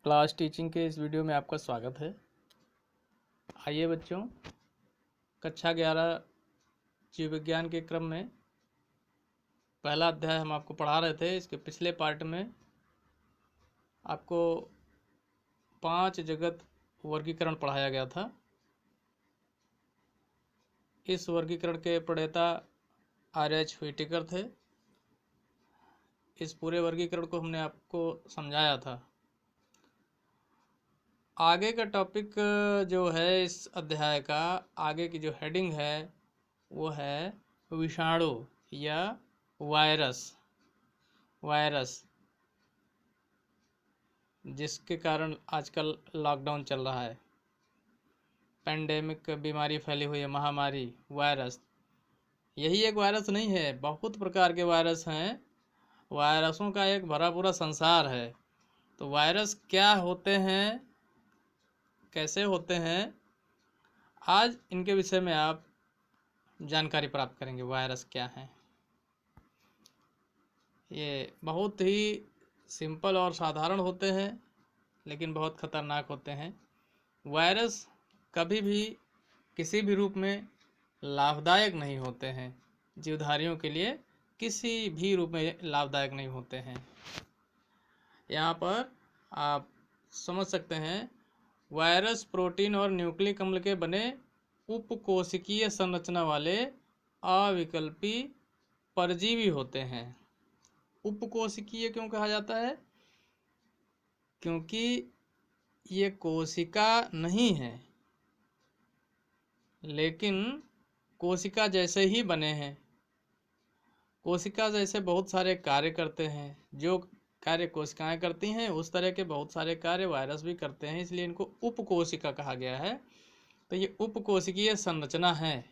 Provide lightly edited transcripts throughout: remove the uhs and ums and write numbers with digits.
Class teaching के इस video में आपका स्वागत है। आइए बच्चों, कक्षा 11 जीव विज्ञान के क्रम में पहला अध्याय हम आपको पढ़ा रहे थे। इसके पिछले पार्ट में आपको 5 जगत वर्गीकरण पढ़ाया गया था। इस वर्गीकरण के प्रणेता R.H. व्हिटेकर थे। इस पूरे वर्गीकरण को हमने आपको समझाया था। आगे का टॉपिक जो है इस अध्याय का, आगे की जो हेडिंग है वो है विषाणु या वायरस जिसके कारण आजकल लॉकडाउन चल रहा है। पेंडेमिक बीमारी फैली हुई है, महामारी, वायरस। यही एक वायरस नहीं है, बहुत प्रकार के वायरस हैं। वायरसों का एक भरा पूरा संसार है। तो वायरस क्या होते हैं, कैसे होते हैं, आज इनके विषय में आप जानकारी प्राप्त करेंगे। वायरस क्या है, ये बहुत ही सिंपल और साधारण होते हैं लेकिन बहुत खतरनाक होते हैं। वायरस कभी भी किसी भी रूप में लाभदायक नहीं होते हैं। जीवधारियों के लिए किसी भी रूप में लाभदायक नहीं होते हैं। यहाँ पर आप समझ सकते हैं, वायरस प्रोटीन और न्यूक्लिक अम्ल के बने उपकोशिकीय संरचना वाले अविकल्पी परजीवी होते हैं। उपकोशिकीय क्यों कहा जाता है? क्योंकि ये कोशिका नहीं है लेकिन कोशिका जैसे ही बने हैं। कोशिका जैसे बहुत सारे कार्य करते हैं। जो कार्य कोशिकाएं करती हैं उस तरह के बहुत सारे कार्य वायरस भी करते हैं, इसलिए इनको उपकोशिका कहा गया है। तो ये उपकोशिकीय संरचना है।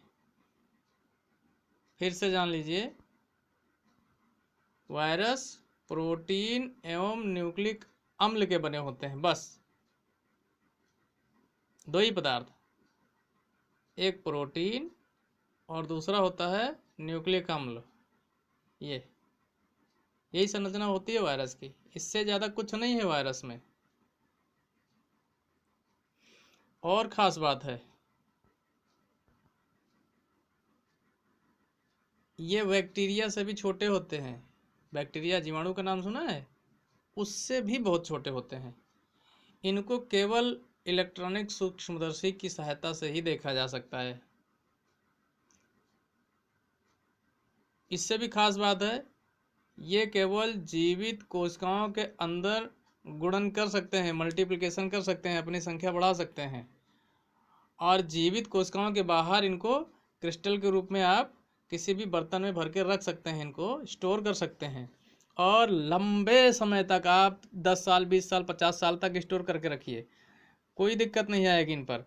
फिर से जान लीजिए, वायरस प्रोटीन एवं न्यूक्लिक अम्ल के बने होते हैं। बस दो ही पदार्थ, एक प्रोटीन और दूसरा होता है न्यूक्लिक अम्ल। यही संरचना होती है वायरस की। इससे ज़्यादा कुछ नहीं है वायरस में। और ख़ास बात है, ये बैक्टीरिया से भी छोटे होते हैं। बैक्टीरिया, जीवाणु का नाम सुना है? उससे भी बहुत छोटे होते हैं। इनको केवल इलेक्ट्रॉनिक सूक्ष्मदर्शी की सहायता से ही देखा जा सकता है। इससे भी खास बात है, ये केवल जीवित कोशिकाओं के अंदर गुणन कर सकते हैं, मल्टीप्लिकेशन कर सकते हैं, अपनी संख्या बढ़ा सकते हैं। और जीवित कोशिकाओं के बाहर इनको क्रिस्टल के रूप में आप किसी भी बर्तन में भर के रख सकते हैं, इनको स्टोर कर सकते हैं। और लंबे समय तक आप 10 साल, 20 साल, 50 साल तक स्टोर करके रखिए, कोई दिक्कत नहीं आएगी इन पर।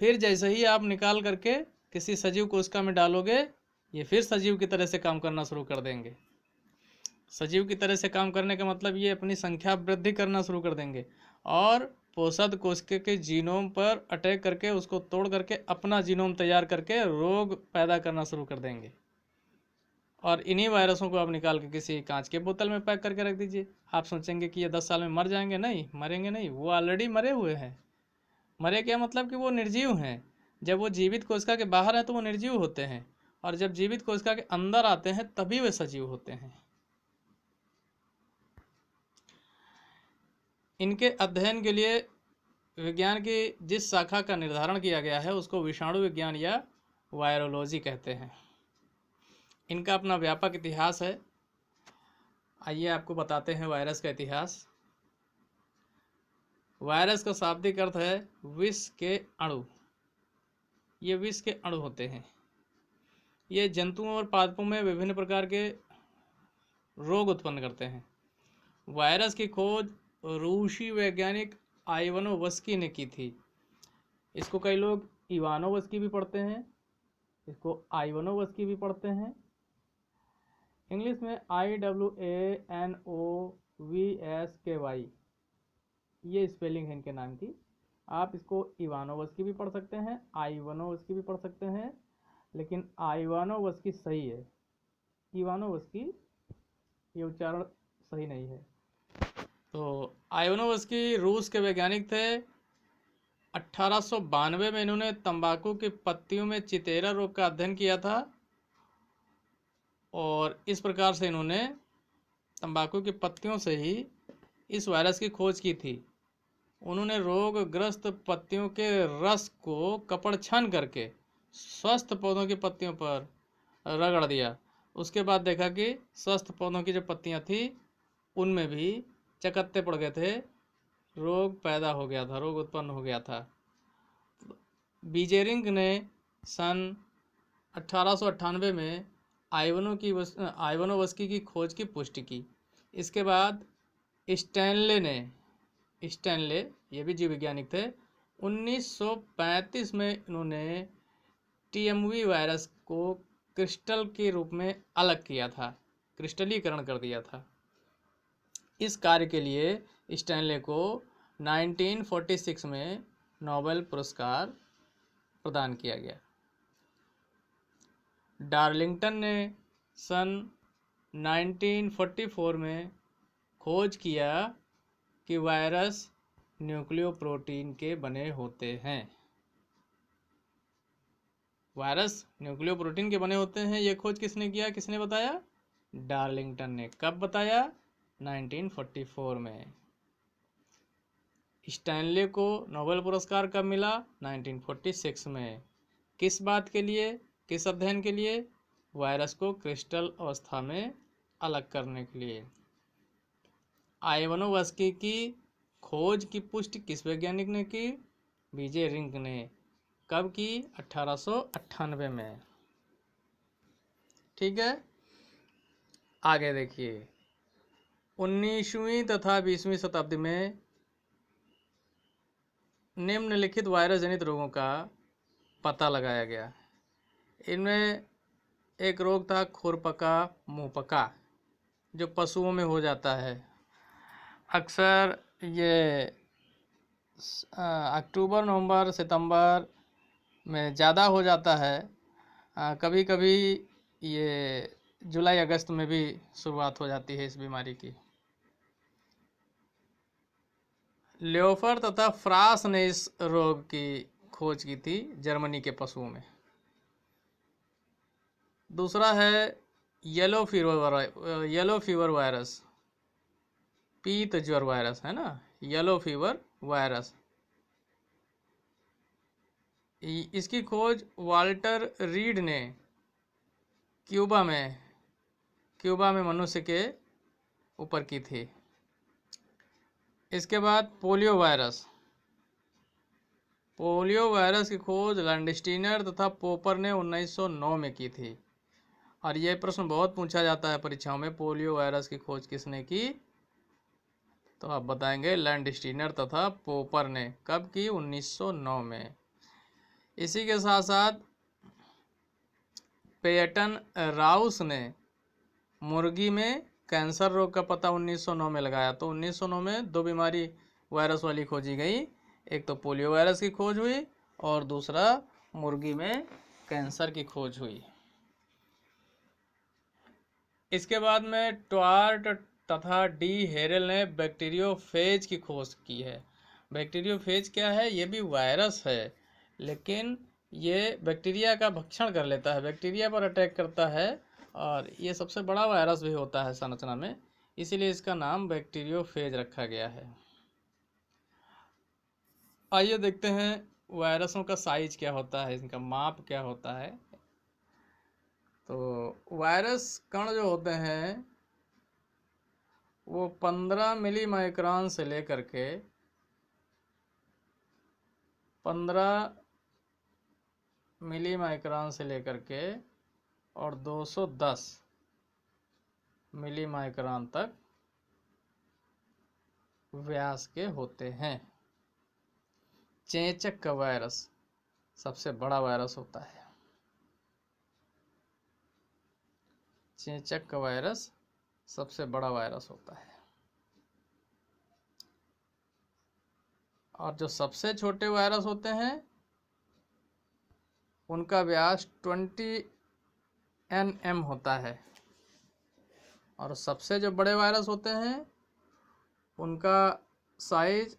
फिर जैसे ही आप निकाल करके किसी सजीव कोशिका में डालोगे, ये फिर सजीव की तरह से काम करना शुरू कर देंगे। सजीव की तरह से काम करने का मतलब ये अपनी संख्या वृद्धि करना शुरू कर देंगे और पोषक कोशिका के जीनोम पर अटैक करके उसको तोड़ करके अपना जीनोम तैयार करके रोग पैदा करना शुरू कर देंगे। और इन्हीं वायरसों को आप निकाल के किसी कांच के बोतल में पैक करके रख दीजिए। आप सोचेंगे कि ये 10 साल में मर जाएंगे। नहीं, मरेंगे नहीं, वो ऑलरेडी मरे हुए हैं। मरे क्या मतलब कि वो निर्जीव हैं। जब वो जीवित कोशिका के बाहर हैं तो वो निर्जीव होते हैं, और जब जीवित कोशिका के अंदर आते हैं तभी वे सजीव होते हैं। इनके अध्ययन के लिए विज्ञान की जिस शाखा का निर्धारण किया गया है उसको विषाणु विज्ञान या वायरोलॉजी कहते हैं। इनका अपना व्यापक इतिहास है। आइए आपको बताते हैं वायरस का इतिहास। वायरस का शाब्दिक अर्थ है विष के अणु। ये विष के अणु होते हैं। ये जंतुओं और पादपों में विभिन्न प्रकार के रोग उत्पन्न करते हैं। वायरस की खोज रूसी वैज्ञानिक आइवानोवस्की ने की थी। इसको कई लोग इवानोवस्की भी पढ़ते हैं, इसको आइवानोवस्की भी पढ़ते हैं। इंग्लिश में IWANOVSKY, ये स्पेलिंग है इनके नाम की। आप इसको इवानोवस्की भी पढ़ सकते हैं, आइवानोवस्की भी पढ़ सकते हैं, लेकिन आइवानोवस्की सही है। इवानोवस्की ये उच्चारण सही नहीं है। तो आयोनोवस्की रूस के वैज्ञानिक थे। 1892 में इन्होंने तंबाकू की पत्तियों में चितेरा रोग का अध्ययन किया था और इस प्रकार से इन्होंने तंबाकू की पत्तियों से ही इस वायरस की खोज की थी। उन्होंने रोगग्रस्त पत्तियों के रस को कपड़ छान करके स्वस्थ पौधों की पत्तियों पर रगड़ दिया। उसके बाद देखा कि स्वस्थ पौधों की जो पत्तियां थी उनमें भी चकत्ते पड़ गए थे, रोग पैदा हो गया था, रोग उत्पन्न हो गया था। बीजेरिंग ने सन 1898 में आइवानोवस्की की खोज की पुष्टि की। इसके बाद स्टैनले ये भी जीव वैज्ञानिक थे। 1935 में इन्होंने टीएमवी वायरस को क्रिस्टल के रूप में अलग किया था, क्रिस्टलीकरण कर दिया था। इस कार्य के लिए स्टैनले को 1946 में नोबेल पुरस्कार प्रदान किया गया। डार्लिंगटन ने सन 1944 में खोज किया कि वायरस न्यूक्लियोप्रोटीन के बने होते हैं। वायरस न्यूक्लियोप्रोटीन के बने होते हैं, ये खोज किसने किया, किसने बताया? डार्लिंगटन ने। कब बताया? 1944 में। स्टैनले को नोबेल पुरस्कार कब मिला? 1946 में। किस बात के लिए, किस अध्ययन के लिए? वायरस को क्रिस्टल अवस्था में अलग करने के लिए। आइवानोवस्की की खोज की पुष्टि किस वैज्ञानिक ने की? बीजे रिंग ने। कब की? 1898 में। ठीक है, आगे देखिए। 19वीं तथा 20वीं शताब्दी में निम्नलिखित वायरस जनित रोगों का पता लगाया गया। इनमें एक रोग था खुरपका मुंहपका, जो पशुओं में हो जाता है। अक्सर ये अक्टूबर, नवंबर, सितंबर में ज़्यादा हो जाता है। कभी कभी ये जुलाई, अगस्त में भी शुरुआत हो जाती है इस बीमारी की। ल्योफर तथा फ्रास ने इस रोग की खोज की थी जर्मनी के पशुओं में। दूसरा है येलो फीवर वायरस, पीत ज्वर वायरस है ना, येलो फीवर वायरस। इसकी खोज वाल्टर रीड ने क्यूबा में मनुष्य के ऊपर की थी। इसके बाद पोलियो वायरस की खोज लैंडस्टीनर तथा पोपर ने 1909 में की थी। और यह प्रश्न बहुत पूछा जाता है परीक्षाओं में, पोलियो वायरस की खोज किसने की? तो आप बताएंगे लैंडस्टीनर तथा पोपर ने। कब की? 1909 में। इसी के साथ साथ पेयटन राउस ने मुर्गी में कैंसर रोग का पता 1909 में लगाया। तो 1909 में दो बीमारी वायरस वाली खोजी गई, एक तो पोलियो वायरस की खोज हुई और दूसरा मुर्गी में कैंसर की खोज हुई। इसके बाद में ट्वार्ट तथा डी हेरेल ने बैक्टीरियोफेज की खोज की है। बैक्टीरियोफेज क्या है? ये भी वायरस है, लेकिन ये बैक्टीरिया का भक्षण कर लेता है, बैक्टीरिया पर अटैक करता है और ये सबसे बड़ा वायरस भी होता है संरचना में, इसीलिए इसका नाम बैक्टीरियोफेज रखा गया है। आइए देखते हैं वायरसों का साइज क्या होता है, इनका माप क्या होता है। तो वायरस कण जो होते हैं वो 15 मिली माइक्रोन से लेकर के 15 मिली माइक्रोन से लेकर के और 210 मिली माइक्रोन तक व्यास के होते हैं। चेचक का वायरस सबसे बड़ा वायरस होता है। चेचक का वायरस सबसे बड़ा वायरस होता है। और जो सबसे छोटे वायरस होते हैं उनका व्यास 20 nm होता है। और सबसे जो बड़े वायरस होते हैं उनका साइज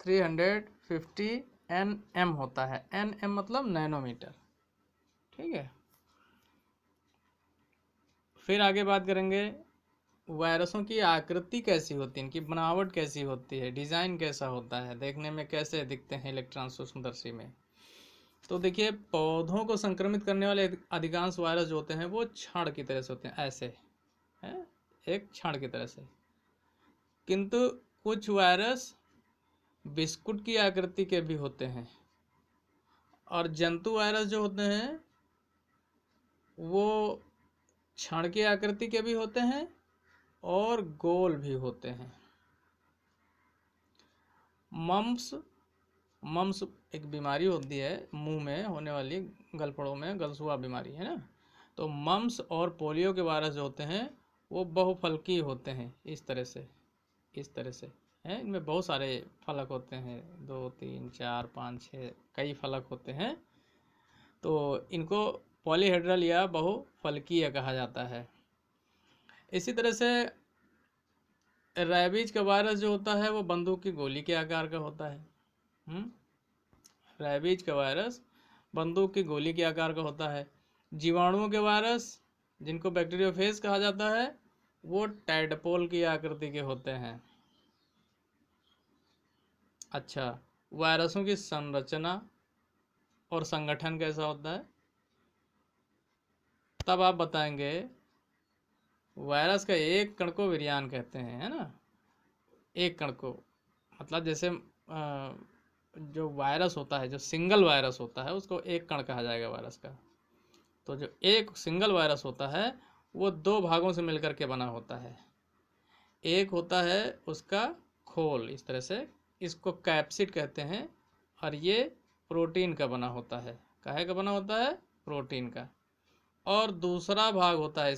350 nm होता है। nm मतलब नैनोमीटर। ठीक है, फिर आगे बात करेंगे वायरसों की आकृति कैसी होती है, इनकी बनावट कैसी होती है, डिज़ाइन कैसा होता है, देखने में कैसे दिखते हैं इलेक्ट्रॉन सूक्ष्मदर्शी में। तो देखिए, पौधों को संक्रमित करने वाले अधिकांश वायरस जो होते हैं वो छाड़ की तरह से होते हैं, ऐसे है, एक छाड़ की तरह से। किंतु कुछ वायरस बिस्कुट की आकृति के भी होते हैं, और जंतु वायरस जो होते हैं वो छाड़ की आकृति के भी होते हैं और गोल भी होते हैं। मम्स एक बीमारी होती है मुंह में होने वाली, गलफड़ों में गलसुआ बीमारी है ना। तो मम्स और पोलियो के वायरस जो होते हैं वो बहुफलकी होते हैं, इस तरह से हैं। इनमें बहुत सारे फलक होते हैं, 2 3 4 5 6 कई फलक होते हैं। तो इनको पॉलीहेड्रल या बहुफलकीय कहा जाता है। इसी तरह से रैबीज का वायरस जो होता है वो बंदूक की गोली के आकार का होता है। रैबीज का वायरस बंदूक की गोली के आकार का होता है। जीवाणुओं के वायरस जिनको बैक्टीरियोफेज कहा जाता है वो टैडपोल की आकृति के होते हैं। अच्छा, वायरसों की संरचना और संगठन कैसा होता है, तब आप बताएंगे। वायरस का एक कण को विरियान कहते हैं, है ना। एक कण को मतलब जैसे जो वायरस होता है, जो सिंगल वायरस होता है उसको एक कण कहा जाएगा वायरस का। तो जो एक सिंगल वायरस होता है वो 2 भागों से मिलकर के बना होता है। एक होता है उसका खोल, इस तरह से, इसको कैप्सिड कहते हैं, और ये प्रोटीन का बना होता है। काहे का बना होता है? प्रोटीन का। और दूसरा भाग होता है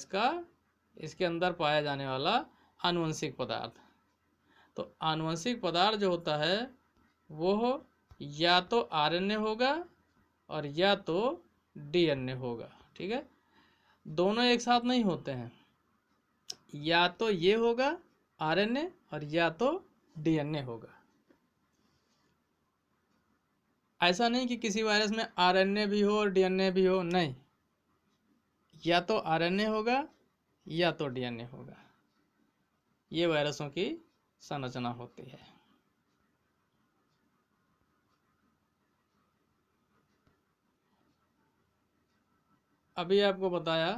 इसके अंदर पाया जाने वाला आनुवंशिक पदार्थ। तो आनुवंशिक पदार्थ जो होता है वो या तो आरएनए होगा और या तो डीएनए होगा। ठीक है, दोनों एक साथ नहीं होते हैं, या तो ये होगा आरएनए और या तो डीएनए होगा। ऐसा नहीं कि किसी वायरस में आरएनए भी हो और डीएनए भी हो, नहीं, या तो आरएनए होगा या तो डीएनए होगा। ये वायरसों की संरचना होती है। अभी आपको बताया,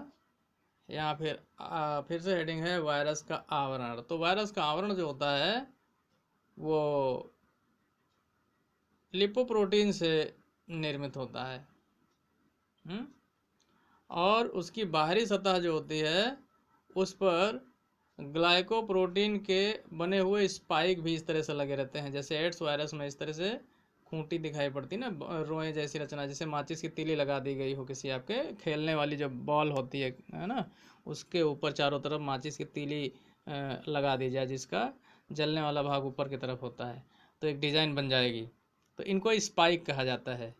यहाँ फिर से हेडिंग है वायरस का आवरण। तो वायरस का आवरण जो होता है वो लिपोप्रोटीन से निर्मित होता है। और उसकी बाहरी सतह जो होती है उस पर ग्लाइकोप्रोटीन के बने हुए स्पाइक भी इस तरह से लगे रहते हैं। जैसे एड्स वायरस में इस तरह से खूंटी दिखाई पड़ती ना, रोए जैसी रचना, जैसे माचिस की तीली लगा दी गई हो किसी आपके खेलने वाली जो बॉल होती है ना, उसके ऊपर चारों तरफ माचिस की तीली लगा दी जाए, जिसका जलने वाला भाग ऊपर की तरफ होता है, तो एक डिज़ाइन बन जाएगी। तो इनको स्पाइक कहा जाता है।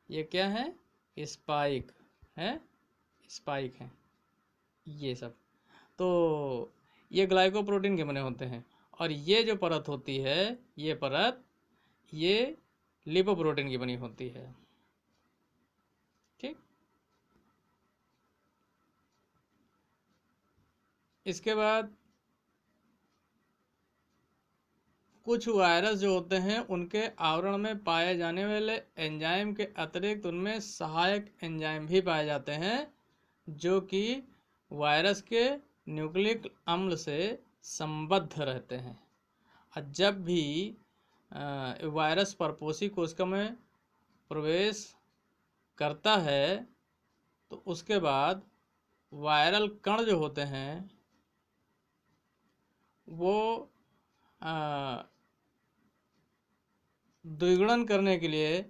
ये क्या है? स्पाइक है, स्पाइक है ये सब। तो ये ग्लाइकोप्रोटीन के बने होते हैं, और ये जो परत होती है ये परत ये लिपोप्रोटीन की बनी होती है। ठीक, इसके बाद कुछ वायरस जो होते हैं उनके आवरण में पाए जाने वाले एंजाइम के अतिरिक्त उनमें सहायक एंजाइम भी पाए जाते हैं जो कि वायरस के न्यूक्लिक अम्ल से संबद्ध रहते हैं। और जब भी वायरस परपोषी कोशिका में प्रवेश करता है तो उसके बाद वायरल कण जो होते हैं वो द्विगुणन करने के लिए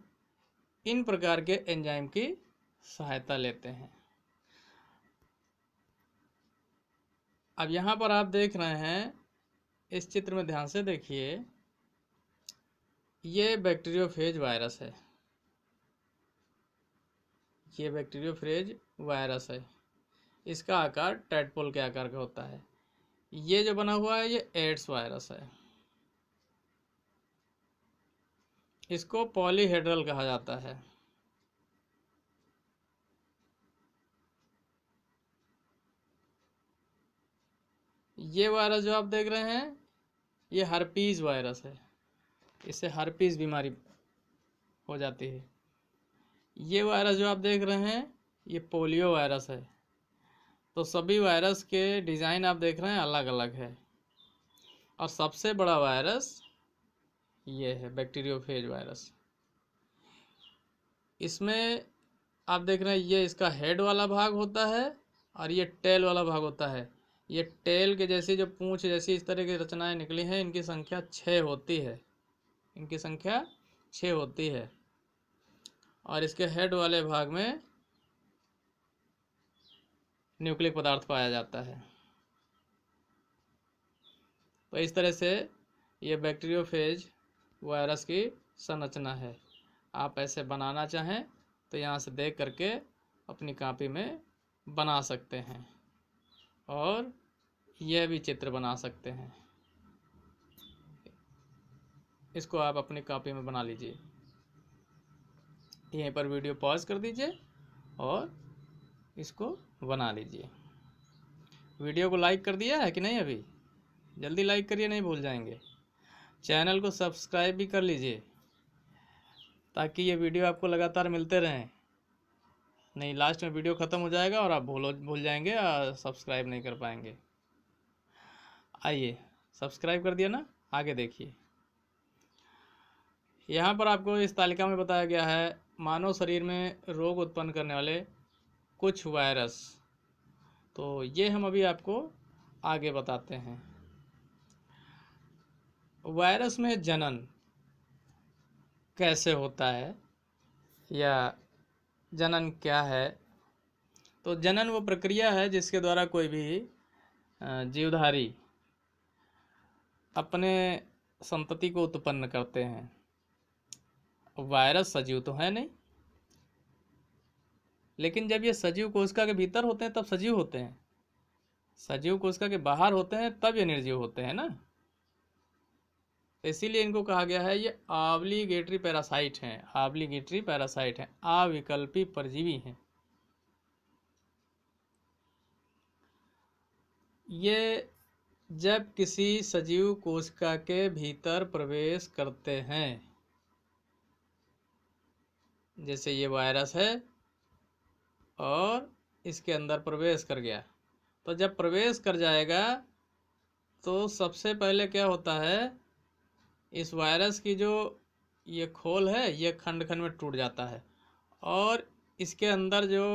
इन प्रकार के एंजाइम की सहायता लेते हैं। अब यहाँ पर आप देख रहे हैं, इस चित्र में ध्यान से देखिए, ये बैक्टीरियोफेज वायरस है, ये बैक्टीरियोफेज वायरस है। इसका आकार टैडपोल के आकार का होता है। ये जो बना हुआ है ये एड्स वायरस है। इसको पॉलीहेड्रल कहा जाता है। ये वायरस जो आप देख रहे हैं ये हर्पीज वायरस है, इससे हर्पीज बीमारी हो जाती है। ये वायरस जो आप देख रहे हैं ये पोलियो वायरस है। तो सभी वायरस के डिज़ाइन आप देख रहे हैं अलग अलग है, और सबसे बड़ा वायरस ये है बैक्टीरियोफेज वायरस। इसमें आप देख रहे हैं ये इसका हेड वाला भाग होता है और ये टेल वाला भाग होता है। ये टेल के जैसी जो पूंछ जैसी इस तरह की रचनाएं निकली हैं, इनकी संख्या 6 होती है, इनकी संख्या 6 होती है। और इसके हेड वाले भाग में न्यूक्लिक पदार्थ पाया जाता है। तो इस तरह से ये बैक्टीरियोफेज वायरस की संरचना है। आप ऐसे बनाना चाहें तो यहाँ से देख करके अपनी कॉपी में बना सकते हैं, और यह भी चित्र बना सकते हैं। इसको आप अपनी कॉपी में बना लीजिए। यहीं पर वीडियो पॉज कर दीजिए और इसको बना लीजिए। वीडियो को लाइक कर दिया है कि नहीं? अभी जल्दी लाइक करिए, नहीं भूल जाएंगे। चैनल को सब्सक्राइब भी कर लीजिए ताकि ये वीडियो आपको लगातार मिलते रहें। नहीं, लास्ट में वीडियो ख़त्म हो जाएगा और आप भूल जाएंगे और सब्सक्राइब नहीं कर पाएंगे। आइए, सब्सक्राइब कर दिया ना, आगे देखिए। यहाँ पर आपको इस तालिका में बताया गया है मानव शरीर में रोग उत्पन्न करने वाले कुछ वायरस। तो ये हम अभी आपको आगे बताते हैं। वायरस में जनन कैसे होता है या जनन क्या है? तो जनन वो प्रक्रिया है जिसके द्वारा कोई भी जीवधारी अपने संतति को उत्पन्न करते हैं। वायरस सजीव तो है नहीं, लेकिन जब ये सजीव कोशिका के भीतर होते हैं तब सजीव होते हैं, सजीव कोशिका के बाहर होते हैं तब ये निर्जीव होते हैं ना। तो इसीलिए इनको कहा गया है ये ऑब्लिगेटरी पैरासाइट हैं, ऑब्लिगेटरी पैरासाइट हैं, अविकल्पी परजीवी हैं। ये जब किसी सजीव कोशिका के भीतर प्रवेश करते हैं, जैसे ये वायरस है और इसके अंदर प्रवेश कर गया, तो जब प्रवेश कर जाएगा तो सबसे पहले क्या होता है, इस वायरस की जो ये खोल है ये खंड खंड में टूट जाता है और इसके अंदर जो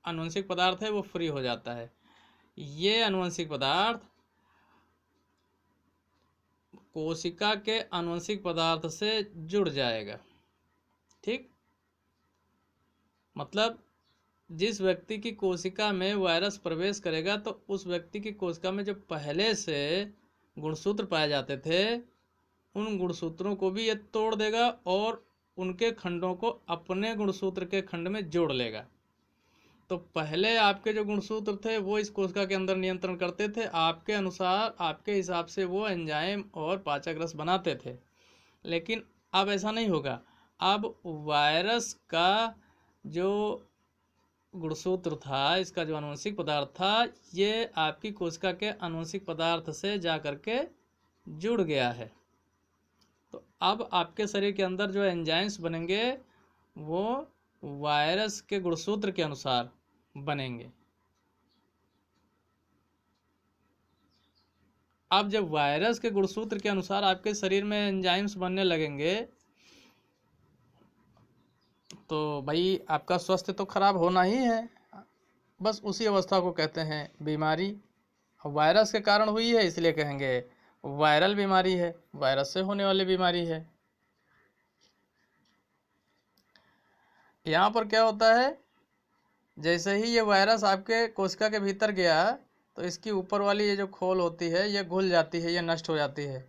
आनुवंशिक पदार्थ है वो फ्री हो जाता है। ये आनुवंशिक पदार्थ कोशिका के आनुवंशिक पदार्थ से जुड़ जाएगा। ठीक, मतलब जिस व्यक्ति की कोशिका में वायरस प्रवेश करेगा तो उस व्यक्ति की कोशिका में जो पहले से गुणसूत्र पाए जाते थे उन गुणसूत्रों को भी ये तोड़ देगा और उनके खंडों को अपने गुणसूत्र के खंड में जोड़ लेगा। तो पहले आपके जो गुणसूत्र थे वो इस कोशिका के अंदर नियंत्रण करते थे, आपके अनुसार आपके हिसाब से वो एंजाइम और पाचक रस बनाते थे। लेकिन अब ऐसा नहीं होगा। अब वायरस का जो गुणसूत्र था, इसका जो आनुवंशिक पदार्थ था, ये आपकी कोशिका के आनुवंशिक पदार्थ से जा करके जुड़ गया है। तो अब आपके शरीर के अंदर जो एंजाइम्स बनेंगे वो वायरस के गुणसूत्र के अनुसार बनेंगे। अब जब वायरस के गुणसूत्र के अनुसार आपके शरीर में एंजाइम्स बनने लगेंगे तो भाई आपका स्वास्थ्य तो खराब होना ही है। बस उसी अवस्था को कहते हैं बीमारी। वायरस के कारण हुई है इसलिए कहेंगे वायरल बीमारी है, वायरस से होने वाली बीमारी है। यहाँ पर क्या होता है, जैसे ही ये वायरस आपके कोशिका के भीतर गया तो इसकी ऊपर वाली ये जो खोल होती है ये घुल जाती है, ये नष्ट हो जाती है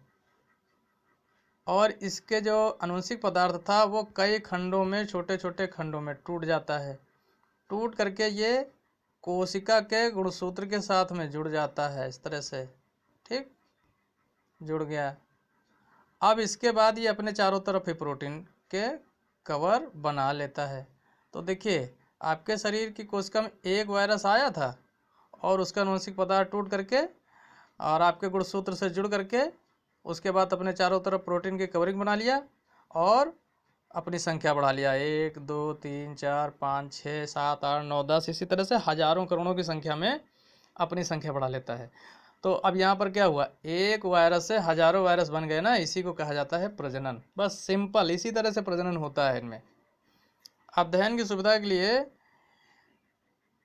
और इसके जो आनुवंशिक पदार्थ था वो कई खंडों में, छोटे छोटे खंडों में टूट जाता है। टूट करके ये कोशिका के गुणसूत्र के साथ में जुड़ जाता है इस तरह से। ठीक, जुड़ गया अब इसके बाद ये अपने चारों तरफ ही प्रोटीन के कवर बना लेता है। तो देखिए, आपके शरीर की कोशिका में एक वायरस आया था और उसका आनुवंशिक पदार्थ टूट करके और आपके गुणसूत्र से जुड़ करके उसके बाद अपने चारों तरफ प्रोटीन की कवरिंग बना लिया और अपनी संख्या बढ़ा लिया। 1 2 3 4 5 6 7 8 9 10, इसी तरह से हजारों करोड़ों की संख्या में अपनी संख्या बढ़ा लेता है। तो अब यहाँ पर क्या हुआ, एक वायरस से हजारों वायरस बन गए ना, इसी को कहा जाता है प्रजनन। बस सिंपल इसी तरह से प्रजनन होता है इनमें। अध्ययन की सुविधा के लिए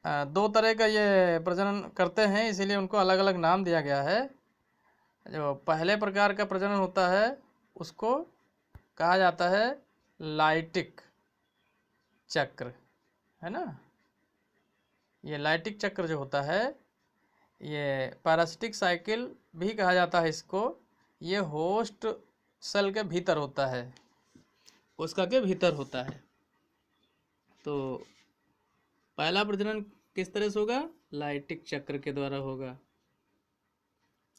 दो तरह का ये प्रजनन करते हैं, इसीलिए उनको अलग अलग नाम दिया गया है। जो पहले प्रकार का प्रजनन होता है उसको कहा जाता है लाइटिक चक्र, है ना। ये लाइटिक चक्र जो होता है, ये पैरासिटिक साइकिल भी कहा जाता है इसको। ये होस्ट सेल के भीतर होता है, कोशिका के भीतर होता है। तो पहला प्रजनन किस तरह से होगा, लाइटिक चक्र के द्वारा होगा।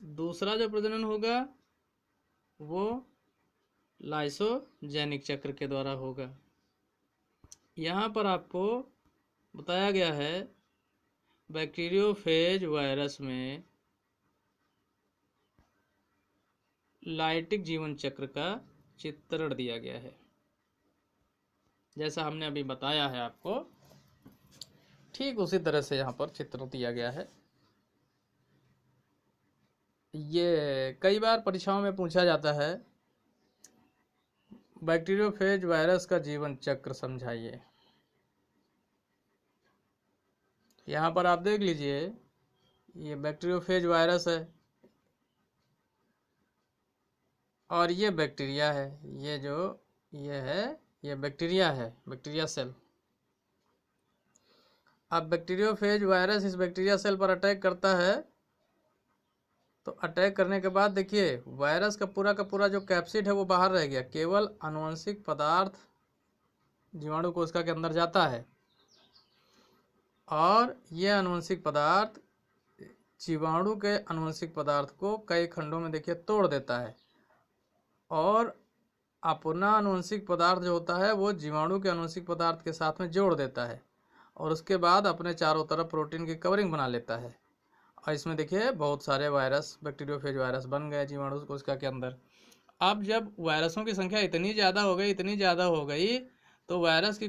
दूसरा जो प्रजनन होगा वो लाइसोजेनिक चक्र के द्वारा होगा। यहाँ पर आपको बताया गया है बैक्टीरियोफेज वायरस में लाइटिक जीवन चक्र का चित्रण दिया गया है। जैसा हमने अभी बताया है आपको, ठीक उसी तरह से यहाँ पर चित्र दिया गया है। ये कई बार परीक्षाओं में पूछा जाता है, बैक्टीरियोफेज वायरस का जीवन चक्र समझाइए। यहाँ पर आप देख लीजिए, ये बैक्टीरियोफेज वायरस है और ये बैक्टीरिया है। ये जो ये है ये बैक्टीरिया है, बैक्टीरिया सेल। अब बैक्टीरियोफेज वायरस इस बैक्टीरिया सेल पर अटैक करता है। तो अटैक करने के बाद देखिए, वायरस का पूरा जो कैप्सिड है वो बाहर रह गया, केवल आनुवंशिक पदार्थ जीवाणु कोशिका के अंदर जाता है और ये आनुवंशिक पदार्थ जीवाणु के आनुवंशिक पदार्थ को कई खंडों में देखिए तोड़ देता है और अपना आनुवंशिक पदार्थ जो होता है वो जीवाणु के आनुवंशिक पदार्थ के साथ में जोड़ देता है और उसके बाद अपने चारों तरफ प्रोटीन की कवरिंग बना लेता है। और इसमें देखिए बहुत सारे वायरस, बैक्टीरियोफेज वायरस बन गए जीवाणु कोशिका के अंदर। अब जब वायरसों की संख्या इतनी ज़्यादा हो गई तो वायरस की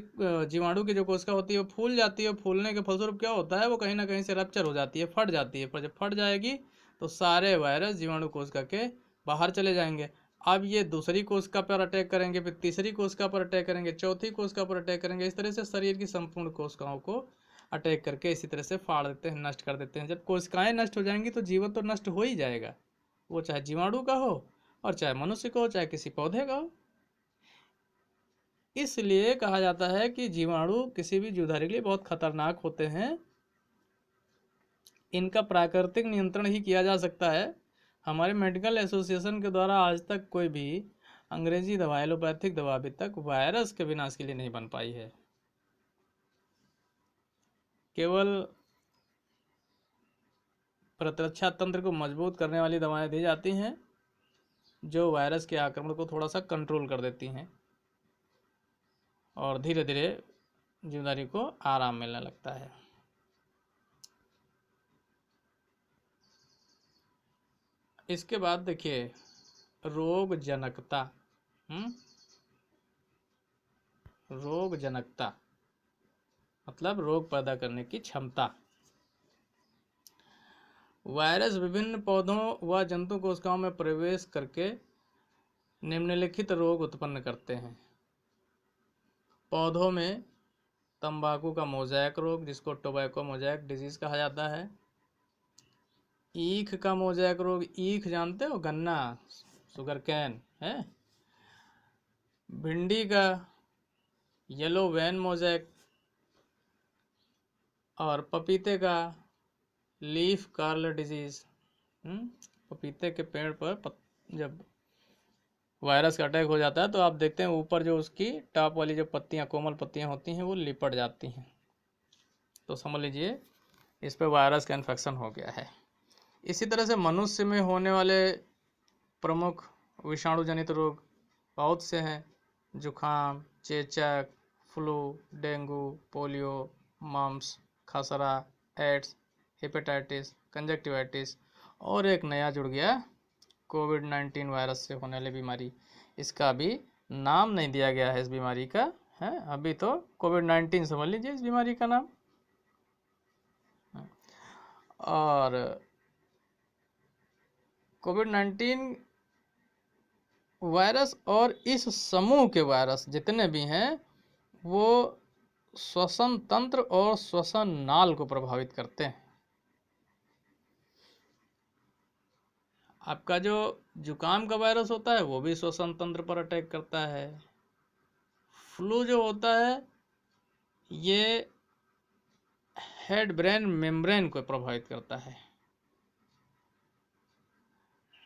जीवाणु की जो कोशिका होती है वो फूल जाती है। फूलने के फलस्वरूप क्या होता है, वो कहीं ना कहीं से रप्चर हो जाती है, फट जाती है। पर जब फट जाएगी तो सारे वायरस जीवाणु कोशिका के बाहर चले जाएंगे। अब ये दूसरी कोशिका पर अटैक करेंगे, फिर तीसरी कोशिका पर अटैक करेंगे, चौथी कोशिका पर अटैक करेंगे। इस तरह से शरीर की संपूर्ण कोशिकाओं को अटैक करके इसी तरह से फाड़ देते हैं, नष्ट कर देते हैं। जब कोशिकाएं नष्ट हो जाएंगी तो जीवन तो नष्ट हो ही जाएगा, वो चाहे जीवाणु का हो और चाहे मनुष्य का हो, चाहे किसी पौधे का हो। इसलिए कहा जाता है कि जीवाणु किसी भी जीवधारी के लिए बहुत खतरनाक होते हैं। इनका प्राकृतिक नियंत्रण ही किया जा सकता है। हमारे मेडिकल एसोसिएशन के द्वारा आज तक कोई भी अंग्रेजी दवा, एलोपैथिक दवा अभी तक वायरस के विनाश के लिए नहीं बन पाई है। केवल प्रतिरक्षा तंत्र को मजबूत करने वाली दवाएं दी जाती हैं जो वायरस के आक्रमण को थोड़ा सा कंट्रोल कर देती हैं और धीरे धीरे जीवधारी को आराम मिलने लगता है। इसके बाद देखिए रोग जनकता। रोग जनकता मतलब रोग पैदा करने की क्षमता। वायरस विभिन्न पौधों व जंतु कोशिकाओं में प्रवेश करके निम्नलिखित रोग उत्पन्न करते हैं। पौधों में तंबाकू का मोज़ेक रोग, जिसको टोबैको मोज़ेक डिजीज कहा जाता है। ईख का मोज़ेक रोग, ईख जानते हो, गन्ना, शुगर कैन है। भिंडी का येलो वेन मोज़ेक और पपीते का लीफ कर्ल डिजीज। पपीते के पेड़ पर जब वायरस का अटैक हो जाता है तो आप देखते हैं ऊपर जो उसकी टॉप वाली जो पत्तियां, कोमल पत्तियां होती हैं, वो लिपट जाती हैं। तो समझ लीजिए इस पर वायरस का इन्फेक्शन हो गया है। इसी तरह से मनुष्य में होने वाले प्रमुख विषाणु जनित रोग बहुत से हैं, जुखाम, चेचक, फ्लू, डेंगू, पोलियो, मम्प्स, खसरा, एड्स, हेपेटाइटिस, कंजक्टिवाइटिस, और एक नया जुड़ गया कोविड-19 वायरस से होने वाली बीमारी। इसका अभी नाम नहीं दिया गया है इस बीमारी का, है अभी तो कोविड-19 समझ लीजिए इस बीमारी का नाम। और कोविड-19 वायरस और इस समूह के वायरस जितने भी हैं वो श्वसन तंत्र और श्वसन नाल को प्रभावित करते हैं। आपका जो जुकाम का वायरस होता है वो भी श्वसन तंत्र पर अटैक करता है। फ्लू जो होता है ये हेड ब्रेन मेम्ब्रेन को प्रभावित करता है।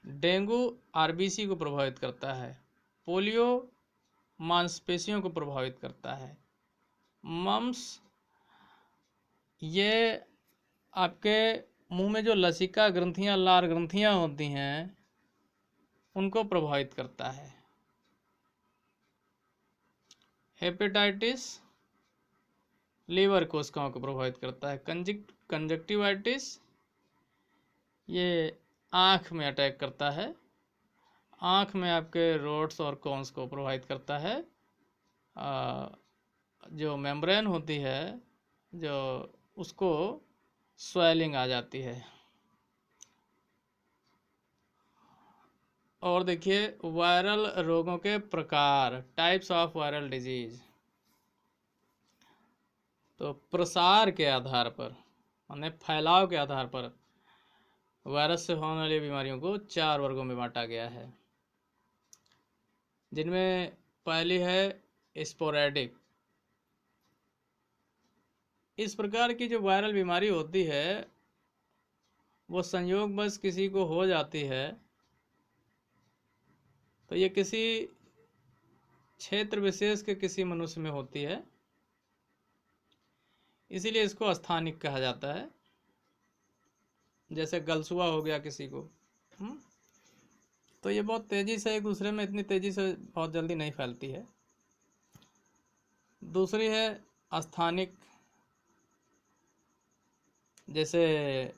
डेंगू आरबीसी को प्रभावित करता है। पोलियो मांसपेशियों को प्रभावित करता है। मम्प्स ये आपके मुंह में जो लसिका ग्रंथियां, लार ग्रंथियां होती हैं उनको प्रभावित करता है। हेपेटाइटिस लीवर कोशिकाओं को प्रभावित करता है। कंजक्टिवाइटिस ये आँख में अटैक करता है। आँख में आपके रोड्स और कोन्स को प्रभावित करता है। जो मेम्ब्रेन होती है जो उसको स्वेलिंग आ जाती है। और देखिए वायरल रोगों के प्रकार, टाइप्स ऑफ वायरल डिजीज। तो प्रसार के आधार पर माने फैलाव के आधार पर वायरस से होने वाली बीमारियों को 4 वर्गों में बांटा गया है, जिनमें पहली है स्पोरेडिक। इस प्रकार की जो वायरल बीमारी होती है वो संयोगवश किसी को हो जाती है तो ये किसी क्षेत्र विशेष के किसी मनुष्य में होती है, इसीलिए इसको स्थानिक कहा जाता है। जैसे गलसुआ हो गया किसी को, तो ये बहुत तेजी से एक दूसरे में इतनी तेजी से बहुत जल्दी नहीं फैलती है। दूसरी है स्थानिक, जैसे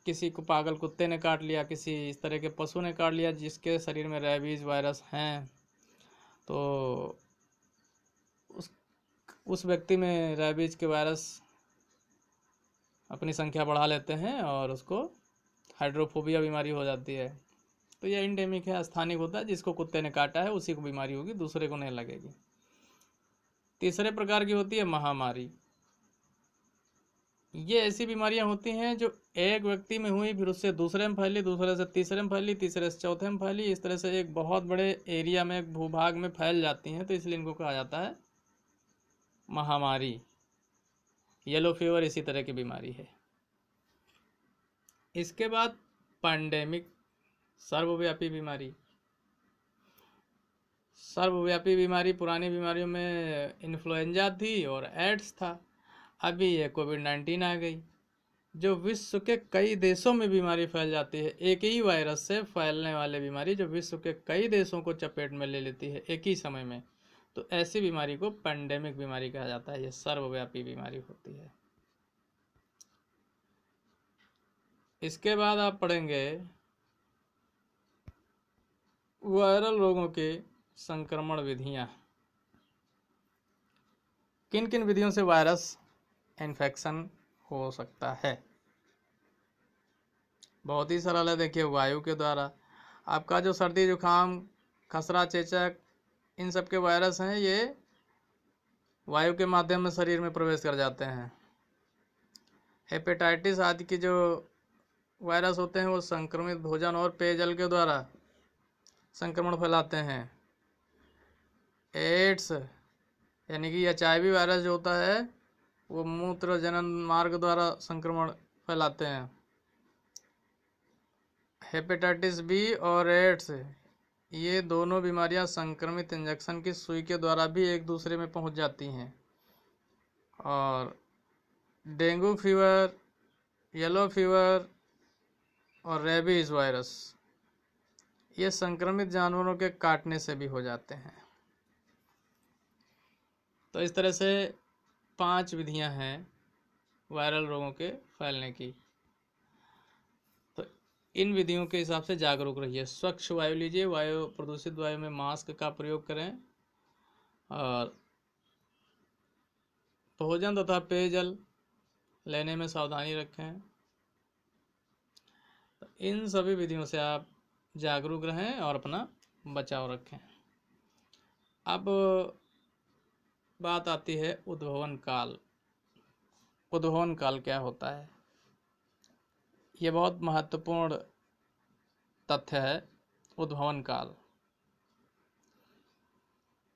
किसी को पागल कुत्ते ने काट लिया, किसी इस तरह के पशु ने काट लिया जिसके शरीर में रेबीज वायरस हैं, तो उस व्यक्ति में रेबीज के वायरस अपनी संख्या बढ़ा लेते हैं और उसको हाइड्रोफोबिया बीमारी हो जाती है। तो यह इंडेमिक है, स्थानिक होता है, जिसको कुत्ते ने काटा है उसी को बीमारी होगी, दूसरे को नहीं लगेगी। तीसरे प्रकार की होती है महामारी। ये ऐसी बीमारियां होती हैं जो एक व्यक्ति में हुई, फिर उससे दूसरे में फैली, दूसरे से तीसरे में फैली, तीसरे से चौथे में फैली, इस तरह से एक बहुत बड़े एरिया में, एक भूभाग में फैल जाती हैं, तो इसलिए इनको कहा जाता है महामारी। येलो फीवर इसी तरह की बीमारी है। इसके बाद पैंडेमिक, सर्वव्यापी बीमारी। सर्वव्यापी बीमारी पुरानी बीमारियों में इन्फ्लुएंजा थी और एड्स था, अभी ये कोविड-19 आ गई जो विश्व के कई देशों में बीमारी फैल जाती है। एक ही वायरस से फैलने वाली बीमारी जो विश्व के कई देशों को चपेट में ले लेती है एक ही समय में, तो ऐसी बीमारी को पैंडेमिक बीमारी कहा जाता है। यह सर्वव्यापी बीमारी होती है। इसके बाद आप पढ़ेंगे वायरल रोगों के संक्रमण विधियां। किन किन विधियों से वायरस इन्फेक्शन हो सकता है? बहुत ही सरल है। देखिए वायु के द्वारा, आपका जो सर्दी जुकाम खसरा चेचक इन सब के वायरस हैं ये वायु के माध्यम में शरीर में प्रवेश कर जाते हैं। हेपेटाइटिस आदि के जो वायरस होते हैं वो संक्रमित भोजन और पेयजल के द्वारा संक्रमण फैलाते हैं। एड्स यानी कि HIV वायरस जो होता है वो मूत्र जनन मार्ग द्वारा संक्रमण फैलाते हैं। हेपेटाइटिस बी और एड्स ये दोनों बीमारियां संक्रमित इंजेक्शन की सुई के द्वारा भी एक दूसरे में पहुंच जाती हैं। और डेंगू फीवर, येलो फीवर और रेबीज वायरस ये संक्रमित जानवरों के काटने से भी हो जाते हैं। तो इस तरह से 5 विधियां हैं वायरल रोगों के फैलने की। तो इन विधियों के हिसाब से जागरूक रहिए। स्वच्छ वायु लीजिए, वायु प्रदूषित वायु में मास्क का प्रयोग करें, और भोजन तथा पेयजल लेने में सावधानी रखें। तो इन सभी विधियों से आप जागरूक रहें और अपना बचाव रखें। अब बात आती है उद्भवन काल। उद्भवन काल क्या होता है? ये बहुत महत्वपूर्ण तथ्य है। उद्भवन काल,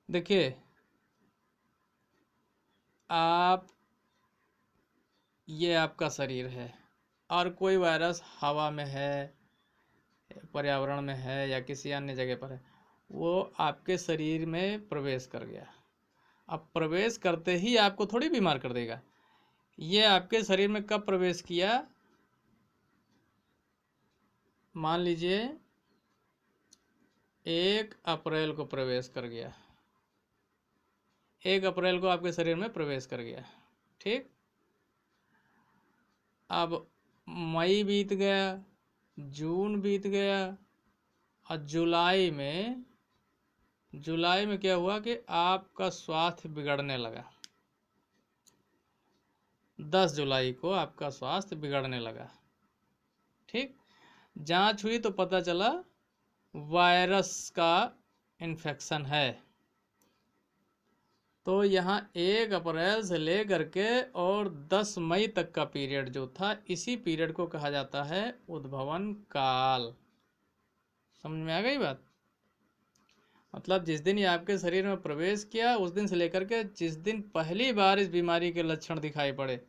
देखिए, ये आपका शरीर है और कोई वायरस हवा में है, पर्यावरण में है या किसी अन्य जगह पर है, वो आपके शरीर में प्रवेश कर गया। अब प्रवेश करते ही आपको थोड़ी बीमार कर देगा। ये आपके शरीर में कब प्रवेश किया? मान लीजिए 1 अप्रैल को प्रवेश कर गया। 1 अप्रैल को आपके शरीर में प्रवेश कर गया, ठीक। अब मई बीत गया, जून बीत गया, और जुलाई में क्या हुआ कि आपका स्वास्थ्य बिगड़ने लगा। 10 जुलाई को आपका स्वास्थ्य बिगड़ने लगा, ठीक। जांच हुई तो पता चला वायरस का इन्फेक्शन है। तो यहाँ 1 अप्रैल से लेकर के और 10 मई तक का पीरियड जो था, इसी पीरियड को कहा जाता है उद्भवन काल। समझ में आ गई बात? मतलब जिस दिन ये आपके शरीर में प्रवेश किया, उस दिन से लेकर के जिस दिन पहली बार इस बीमारी के लक्षण दिखाई पड़े,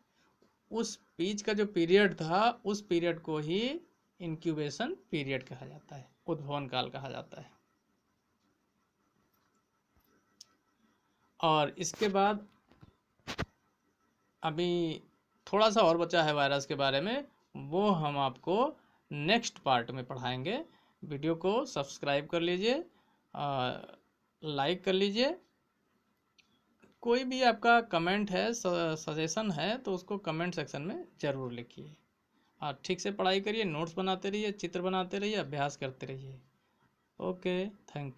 उस बीच का जो पीरियड था, उस पीरियड को ही इंक्यूबेशन पीरियड कहा जाता है, उद्भवन काल कहा जाता है। और इसके बाद अभी थोड़ा सा और बचा है वायरस के बारे में, वो हम आपको नेक्स्ट पार्ट में पढ़ाएंगे। वीडियो को सब्सक्राइब कर लीजिए, लाइक कर लीजिए। कोई भी आपका कमेंट है, सजेशन है, तो उसको कमेंट सेक्शन में ज़रूर लिखिए। और ठीक से पढ़ाई करिए, नोट्स बनाते रहिए, चित्र बनाते रहिए, अभ्यास करते रहिए। Okay, thank you.